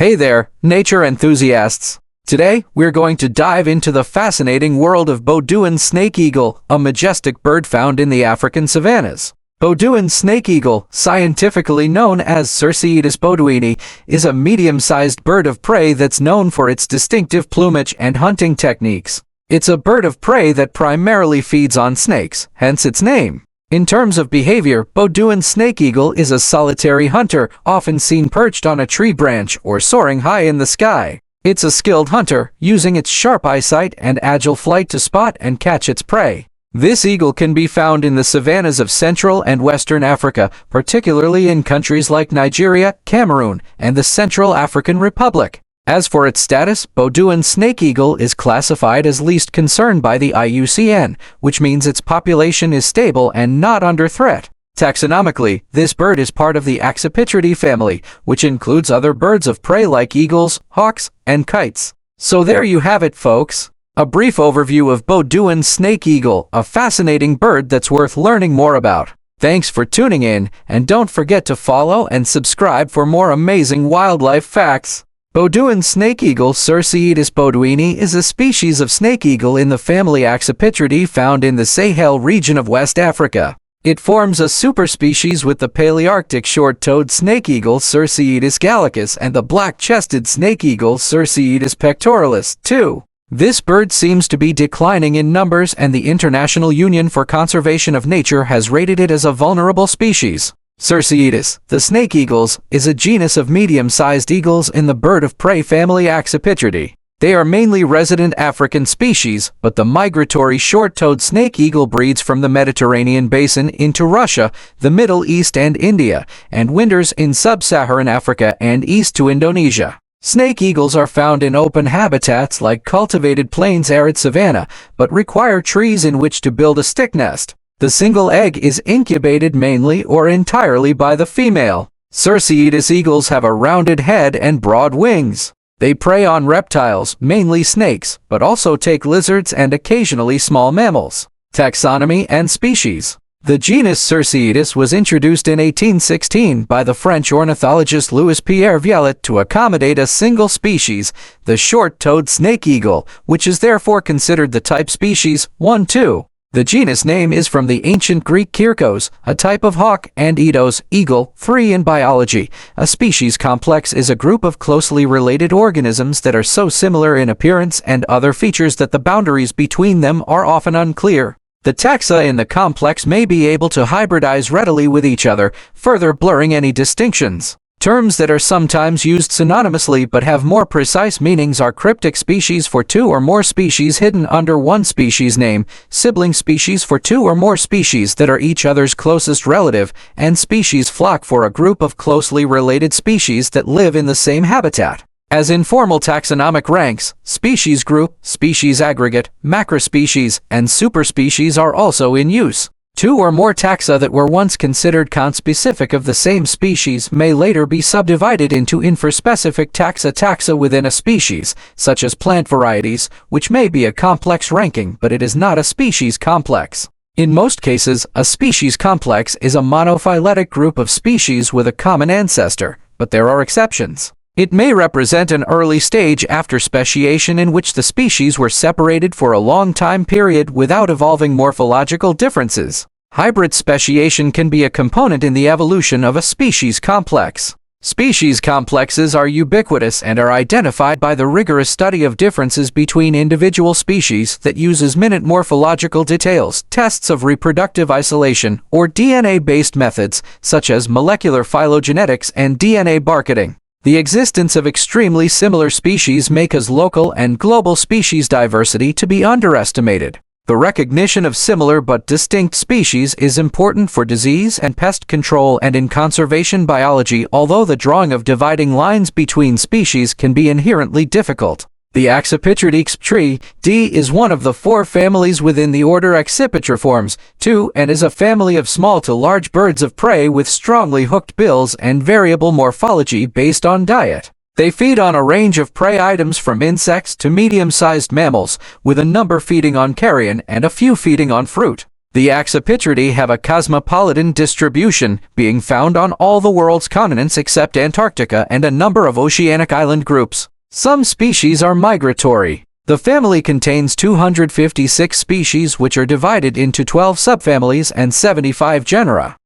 Hey there, nature enthusiasts! Today, we're going to dive into the fascinating world of Beaudouin's snakeeagle, a majestic bird found in the African savannas. Beaudouin's snakeeagle, scientifically known as Circaetus beaudouini, is a medium-sized bird of prey that's known for its distinctive plumage and hunting techniques. It's a bird of prey that primarily feeds on snakes, hence its name. In terms of behavior, Beaudouin's snakeeagle is a solitary hunter, often seen perched on a tree branch or soaring high in the sky. It's a skilled hunter, using its sharp eyesight and agile flight to spot and catch its prey. This eagle can be found in the savannas of Central and Western Africa, particularly in countries like Nigeria, Cameroon, and the Central African Republic. As for its status, Beaudouin's snakeeagle is classified as least concern by the IUCN, which means its population is stable and not under threat. Taxonomically, this bird is part of the Accipitridae family, which includes other birds of prey like eagles, hawks, and kites. So there you have it, folks. A brief overview of Beaudouin's snakeeagle, a fascinating bird that's worth learning more about. Thanks for tuning in, and don't forget to follow and subscribe for more amazing wildlife facts. Beaudouin's snakeeagle, Circaetus beaudouini, is a species of snakeeagle in the family Accipitridae found in the Sahel region of West Africa. It forms a superspecies with the Palearctic short-toed snakeeagle Circaetus gallicus and the black-chested snakeeagle Circaetus pectoralis, too. This bird seems to be declining in numbers, and the International Union for Conservation of Nature has rated it as a vulnerable species. Circaetus, the snakeeagles, is a genus of medium-sized eagles in the bird of prey family Accipitridae. They are mainly resident African species, but the migratory short-toed snakeeagle breeds from the Mediterranean basin into Russia, the Middle East and India, and winters in sub-Saharan Africa and east to Indonesia. Snakeeagles are found in open habitats like cultivated plains arid savanna, but require trees in which to build a stick nest. The single egg is incubated mainly or entirely by the female. Circaetus eagles have a rounded head and broad wings. They prey on reptiles, mainly snakes, but also take lizards and occasionally small mammals. Taxonomy and species. The genus Circaetus was introduced in 1816 by the French ornithologist Louis-Pierre Vialet to accommodate a single species, the short-toed snakeeagle, which is therefore considered the type species 1-2. The genus name is from the ancient Greek kyrkos, a type of hawk, and eidos, eagle, 3 in biology. A species complex is a group of closely related organisms that are so similar in appearance and other features that the boundaries between them are often unclear. The taxa in the complex may be able to hybridize readily with each other, further blurring any distinctions. Terms that are sometimes used synonymously but have more precise meanings are cryptic species for two or more species hidden under one species name, sibling species for two or more species that are each other's closest relative, and species flock for a group of closely related species that live in the same habitat. As in formal taxonomic ranks, species group, species aggregate, macrospecies, and superspecies are also in use. Two or more taxa that were once considered conspecific of the same species may later be subdivided into infraspecific taxa within a species, such as plant varieties, which may be a complex ranking, but it is not a species complex. In most cases, a species complex is a monophyletic group of species with a common ancestor, but there are exceptions. It may represent an early stage after speciation in which the species were separated for a long time period without evolving morphological differences. Hybrid speciation can be a component in the evolution of a species complex. Species complexes are ubiquitous and are identified by the rigorous study of differences between individual species that uses minute morphological details, tests of reproductive isolation, or DNA-based methods, such as molecular phylogenetics and DNA barcoding. The existence of extremely similar species makes local and global species diversity to be underestimated. The recognition of similar but distinct species is important for disease and pest control and in conservation biology, although the drawing of dividing lines between species can be inherently difficult. The Accipitridae tree, D, is one of the 4 families within the order Accipitriformes, 2, and is a family of small to large birds of prey with strongly hooked bills and variable morphology based on diet. They feed on a range of prey items from insects to medium-sized mammals, with a number feeding on carrion and a few feeding on fruit. The Accipitridae have a cosmopolitan distribution, being found on all the world's continents except Antarctica and a number of oceanic island groups. Some species are migratory. The family contains 256 species which are divided into 12 subfamilies and 75 genera.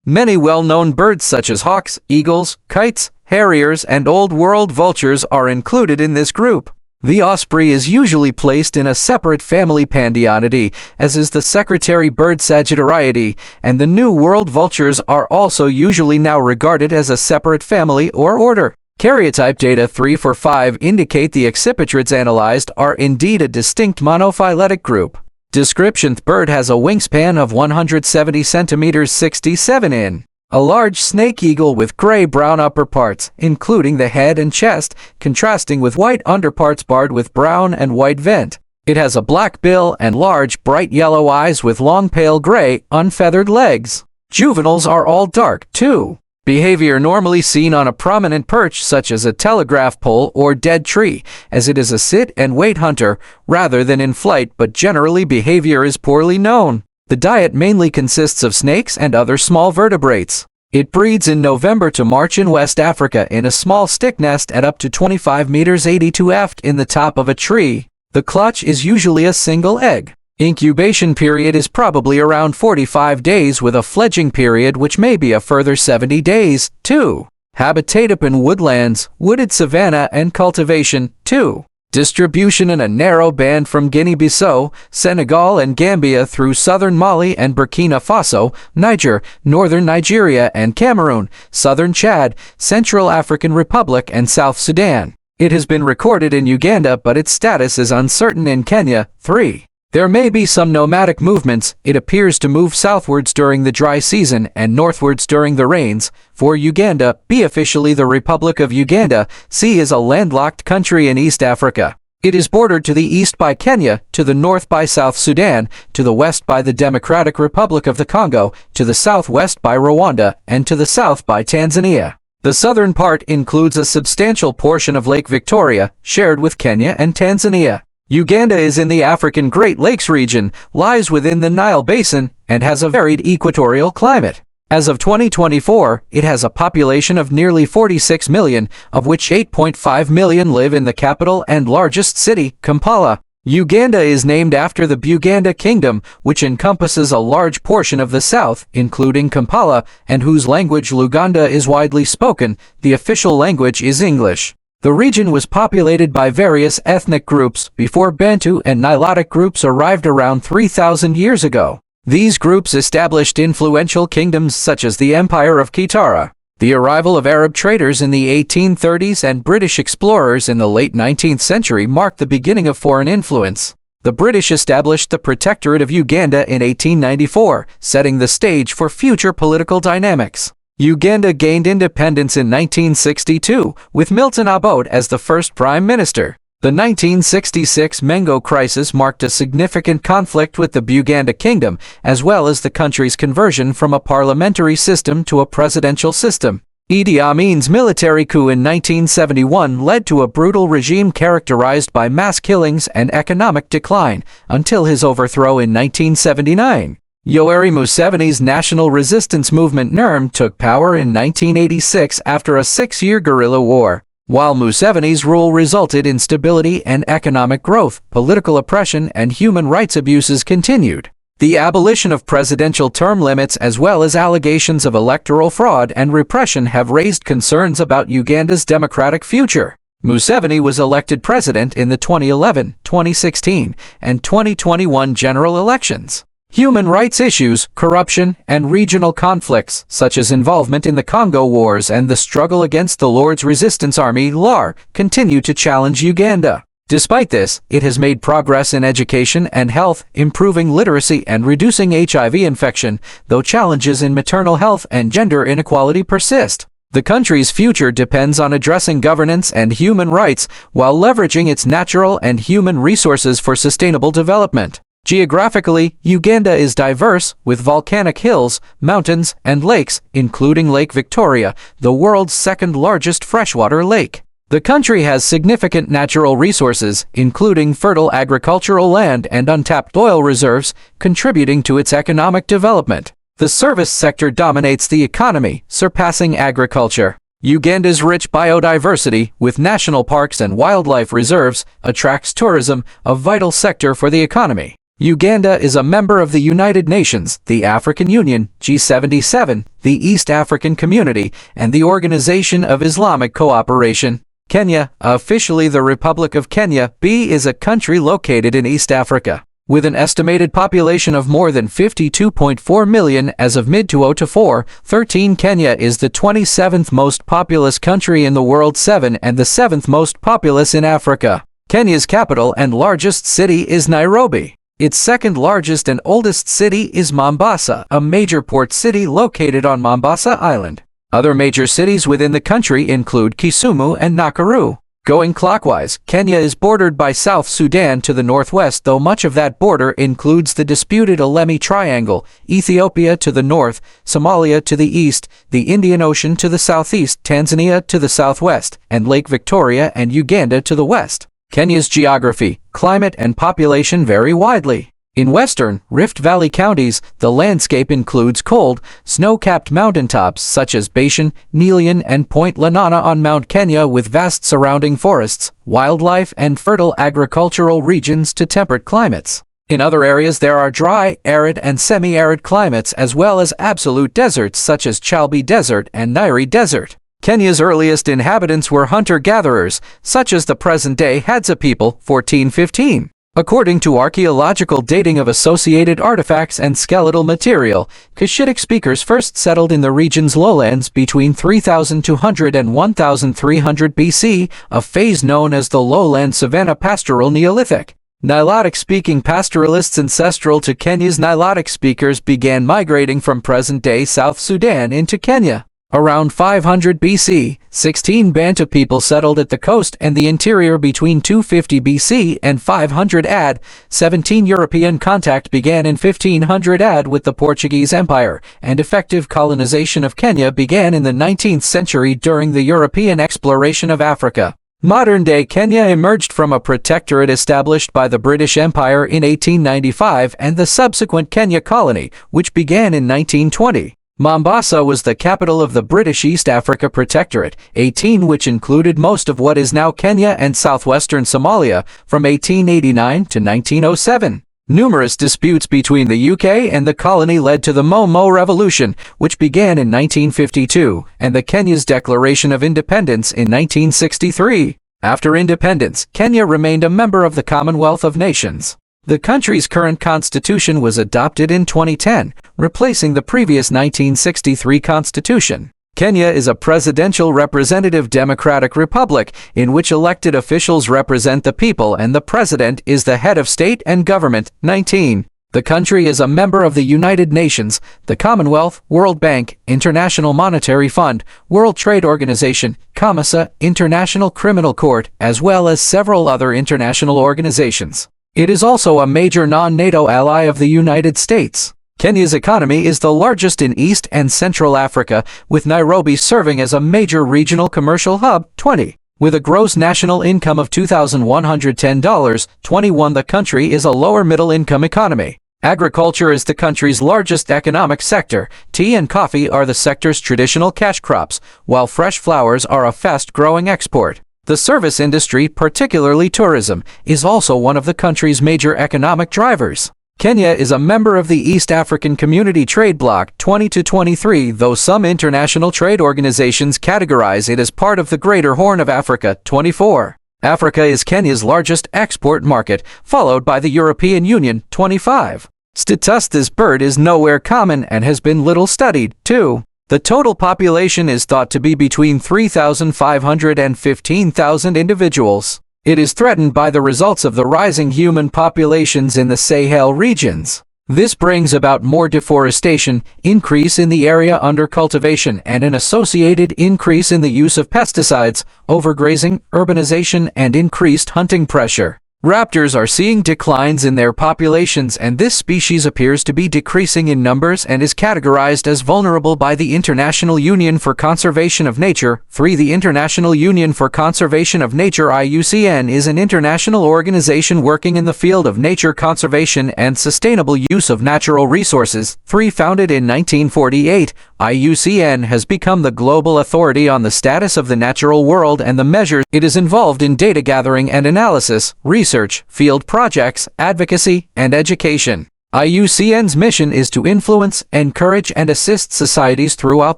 Many well-known birds such as hawks, eagles, kites, harriers, and Old World vultures are included in this group. The osprey is usually placed in a separate family Pandionidae, as is the secretary bird Sagittariidae, and the New World vultures are also usually now regarded as a separate family or order. Karyotype data 345 indicate the accipitrids analyzed are indeed a distinct monophyletic group. Description: the bird has a wingspan of 170 cm 67 in. A large snake eagle with gray-brown upperparts, including the head and chest, contrasting with white underparts barred with brown and white vent. It has a black bill and large, bright yellow eyes with long pale gray, unfeathered legs. Juveniles are all dark, too. Behavior normally seen on a prominent perch such as a telegraph pole or dead tree, as it is a sit-and-wait hunter, rather than in flight, but generally behavior is poorly known. The diet mainly consists of snakes and other small vertebrates. It breeds in November to March in West Africa in a small stick nest at up to 25 meters 82 aft in the top of a tree. The clutch is usually a single egg. Incubation period is probably around 45 days with a fledging period which may be a further 70 days, too. Habitat in woodlands, wooded savanna and cultivation, too. Distribution in a narrow band from Guinea-Bissau, Senegal and Gambia through southern Mali and Burkina Faso, Niger, northern Nigeria and Cameroon, southern Chad, Central African Republic and South Sudan. It has been recorded in Uganda but its status is uncertain in Kenya. 3. There may be some nomadic movements. It appears to move southwards during the dry season and northwards during the rains. 4. Uganda, B. Officially the Republic of Uganda, C. is a landlocked country in East Africa. It is bordered to the east by Kenya, to the north by South Sudan, to the west by the Democratic Republic of the Congo, to the southwest by Rwanda, and to the south by Tanzania. The southern part includes a substantial portion of Lake Victoria, shared with Kenya and Tanzania. Uganda is in the African Great Lakes region, lies within the Nile Basin, and has a varied equatorial climate. As of 2024, it has a population of nearly 46 million, of which 8.5 million live in the capital and largest city, Kampala. Uganda is named after the Buganda Kingdom, which encompasses a large portion of the south, including Kampala, and whose language Luganda is widely spoken. The official language is English. The region was populated by various ethnic groups before Bantu and Nilotic groups arrived around 3,000 years ago. These groups established influential kingdoms such as the Empire of Kitara. The arrival of Arab traders in the 1830s and British explorers in the late 19th century marked the beginning of foreign influence. The British established the Protectorate of Uganda in 1894, setting the stage for future political dynamics. Uganda gained independence in 1962, with Milton Obote as the first prime minister. The 1966 Mengo crisis marked a significant conflict with the Buganda Kingdom, as well as the country's conversion from a parliamentary system to a presidential system. Idi Amin's military coup in 1971 led to a brutal regime characterized by mass killings and economic decline, until his overthrow in 1979. Yoweri Museveni's national resistance movement NERM took power in 1986 after a 6-year guerrilla war. While Museveni's rule resulted in stability and economic growth, political oppression and human rights abuses continued. The abolition of presidential term limits as well as allegations of electoral fraud and repression have raised concerns about Uganda's democratic future. Museveni was elected president in the 2011, 2016, and 2021 general elections. Human rights issues, corruption, and regional conflicts, such as involvement in the Congo Wars and the struggle against the Lord's Resistance Army (LAR), continue to challenge Uganda. Despite this, it has made progress in education and health, improving literacy and reducing HIV infection, though challenges in maternal health and gender inequality persist. The country's future depends on addressing governance and human rights while leveraging its natural and human resources for sustainable development. Geographically, Uganda is diverse, with volcanic hills, mountains, and lakes, including Lake Victoria, the world's second-largest freshwater lake. The country has significant natural resources, including fertile agricultural land and untapped oil reserves, contributing to its economic development. The service sector dominates the economy, surpassing agriculture. Uganda's rich biodiversity, with national parks and wildlife reserves, attracts tourism, a vital sector for the economy. Uganda is a member of the United Nations, the African Union, G77, the East African Community, and the Organization of Islamic Cooperation. Kenya, officially the Republic of Kenya, is a country located in East Africa. With an estimated population of more than 52.4 million as of mid-2013, Kenya is the 27th most populous country in the world, and the 7th most populous in Africa. Kenya's capital and largest city is Nairobi. Its second largest and oldest city is Mombasa, a major port city located on Mombasa Island. Other major cities within the country include Kisumu and Nakuru. Going clockwise, Kenya is bordered by South Sudan to the northwest, though much of that border includes the disputed Alemi Triangle, Ethiopia to the north, Somalia to the east, the Indian Ocean to the southeast, Tanzania to the southwest, and Lake Victoria and Uganda to the west. Kenya's geography, climate, and population vary widely. In western, Rift Valley counties, the landscape includes cold, snow-capped mountaintops such as Bashan, Nelion, and Point Lenana on Mount Kenya, with vast surrounding forests, wildlife, and fertile agricultural regions, to temperate climates. In other areas there are dry, arid, and semi-arid climates, as well as absolute deserts such as Chalbi Desert and Nairi Desert. Kenya's earliest inhabitants were hunter-gatherers, such as the present-day Hadza people, 1415. According to archaeological dating of associated artifacts and skeletal material, Cushitic speakers first settled in the region's lowlands between 3200 and 1300 BC, a phase known as the Lowland Savanna Pastoral Neolithic. Nilotic-speaking pastoralists ancestral to Kenya's Nilotic speakers began migrating from present-day South Sudan into Kenya. Around 500 BC, 16 Bantu people settled at the coast and the interior between 250 BC and 500 AD. 17 European contact began in 1500 AD with the Portuguese Empire, and effective colonization of Kenya began in the 19th century during the European exploration of Africa. Modern-day Kenya emerged from a protectorate established by the British Empire in 1895 and the subsequent Kenya Colony, which began in 1920. Mombasa was the capital of the British East Africa Protectorate, which included most of what is now Kenya and southwestern Somalia, from 1889 to 1907. Numerous disputes between the UK and the colony led to the Momo Revolution, which began in 1952, and the Kenya's Declaration of Independence in 1963. After independence, Kenya remained a member of the Commonwealth of Nations. The country's current constitution was adopted in 2010, replacing the previous 1963 constitution. Kenya is a presidential representative democratic republic in which elected officials represent the people and the president is the head of state and government. 19. The country is a member of the United Nations, the Commonwealth, World Bank, International Monetary Fund, World Trade Organization, COMESA, International Criminal Court, as well as several other international organizations. It is also a major non-NATO ally of the United States. Kenya's economy is the largest in East and Central Africa, with Nairobi serving as a major regional commercial hub. 20. With a gross national income of $2,110, 21, the country is a lower middle-income economy. Agriculture is the country's largest economic sector. Tea and coffee are the sector's traditional cash crops, while fresh flowers are a fast-growing export. The service industry, particularly tourism, is also one of the country's major economic drivers. Kenya is a member of the East African Community Trade Bloc 20 to 23, though some international trade organizations categorize it as part of the Greater Horn of Africa. 24. Africa is Kenya's largest export market, followed by the European Union. 25. This bird is nowhere common and has been little studied. 2. The total population is thought to be between 3,500 and 15,000 individuals. It is threatened by the results of the rising human populations in the Sahel regions. This brings about more deforestation, increase in the area under cultivation, and an associated increase in the use of pesticides, overgrazing, urbanization, and increased hunting pressure. Raptors are seeing declines in their populations, and this species appears to be decreasing in numbers and is categorized as vulnerable by the International Union for Conservation of Nature. 3. The International Union for Conservation of Nature (IUCN) is an international organization working in the field of nature conservation and sustainable use of natural resources. 3. Founded in 1948, IUCN has become the global authority on the status of the natural world and the measures it is involved in: data gathering and analysis, research, field projects, advocacy, and education. IUCN's mission is to influence, encourage, and assist societies throughout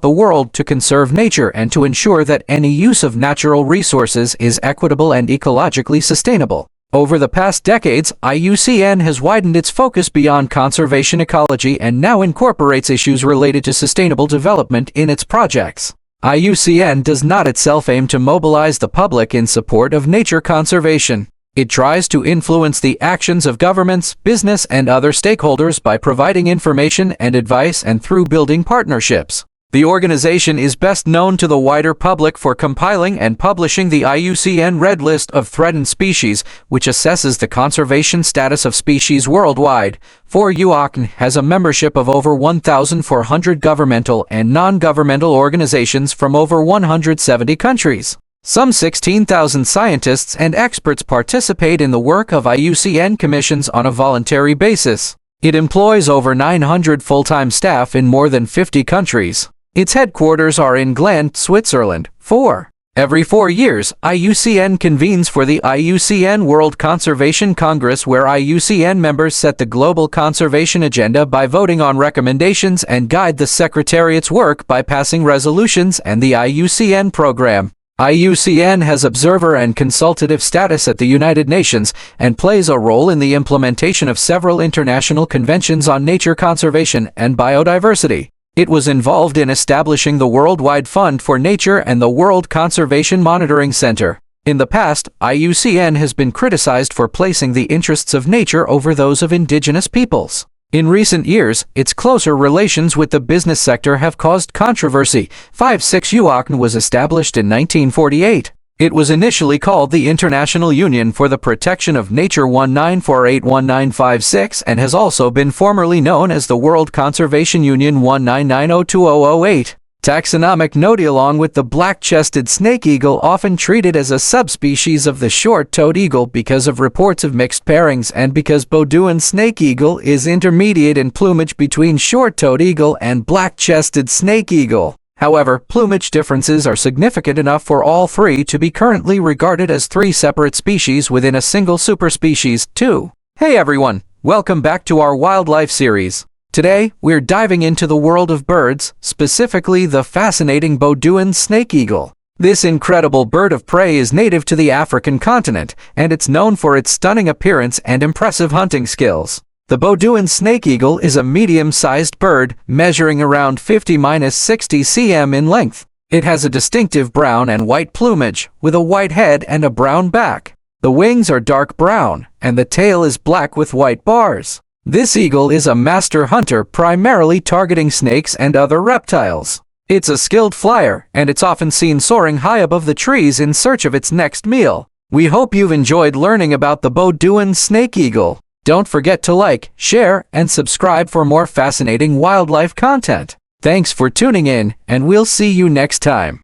the world to conserve nature and to ensure that any use of natural resources is equitable and ecologically sustainable. Over the past decades, IUCN has widened its focus beyond conservation ecology and now incorporates issues related to sustainable development in its projects. IUCN does not itself aim to mobilize the public in support of nature conservation. It tries to influence the actions of governments, business, and other stakeholders by providing information and advice and through building partnerships. The organization is best known to the wider public for compiling and publishing the IUCN Red List of Threatened Species, which assesses the conservation status of species worldwide. 4. IUCN has a membership of over 1,400 governmental and non-governmental organizations from over 170 countries. Some 16,000 scientists and experts participate in the work of IUCN commissions on a voluntary basis. It employs over 900 full-time staff in more than 50 countries. Its headquarters are in Gland, Switzerland. 4. Every 4 years, IUCN convenes for the IUCN World Conservation Congress, where IUCN members set the global conservation agenda by voting on recommendations and guide the Secretariat's work by passing resolutions and the IUCN program. IUCN has observer and consultative status at the United Nations and plays a role in the implementation of several international conventions on nature conservation and biodiversity. It was involved in establishing the Worldwide Fund for Nature and the World Conservation Monitoring Center. In the past, IUCN has been criticized for placing the interests of nature over those of indigenous peoples. In recent years, its closer relations with the business sector have caused controversy. 5. IUCN was established in 1948. It was initially called the International Union for the Protection of Nature 1948-1956 and has also been formerly known as the World Conservation Union 1990-2008. Taxonomic note: along with the black-chested snake eagle, often treated as a subspecies of the short-toed eagle because of reports of mixed pairings and because beaudouin'snakeeagle is intermediate in plumage between short-toed eagle and black-chested snake eagle. However, plumage differences are significant enough for all three to be currently regarded as 3 separate species within a single superspecies. 2. Hey everyone, welcome back to our wildlife series. Today, we're diving into the world of birds, specifically the fascinating beaudouin'snakeeagle. This incredible bird of prey is native to the African continent, and it's known for its stunning appearance and impressive hunting skills. The beaudouin'snakeeagle is a medium-sized bird, measuring around 50–60 cm in length. It has a distinctive brown and white plumage, with a white head and a brown back. The wings are dark brown, and the tail is black with white bars. This eagle is a master hunter, primarily targeting snakes and other reptiles. It's a skilled flyer, and it's often seen soaring high above the trees in search of its next meal. We hope you've enjoyed learning about the beaudouin'snakeeagle. Don't forget to like, share, and subscribe for more fascinating wildlife content. Thanks for tuning in, and we'll see you next time.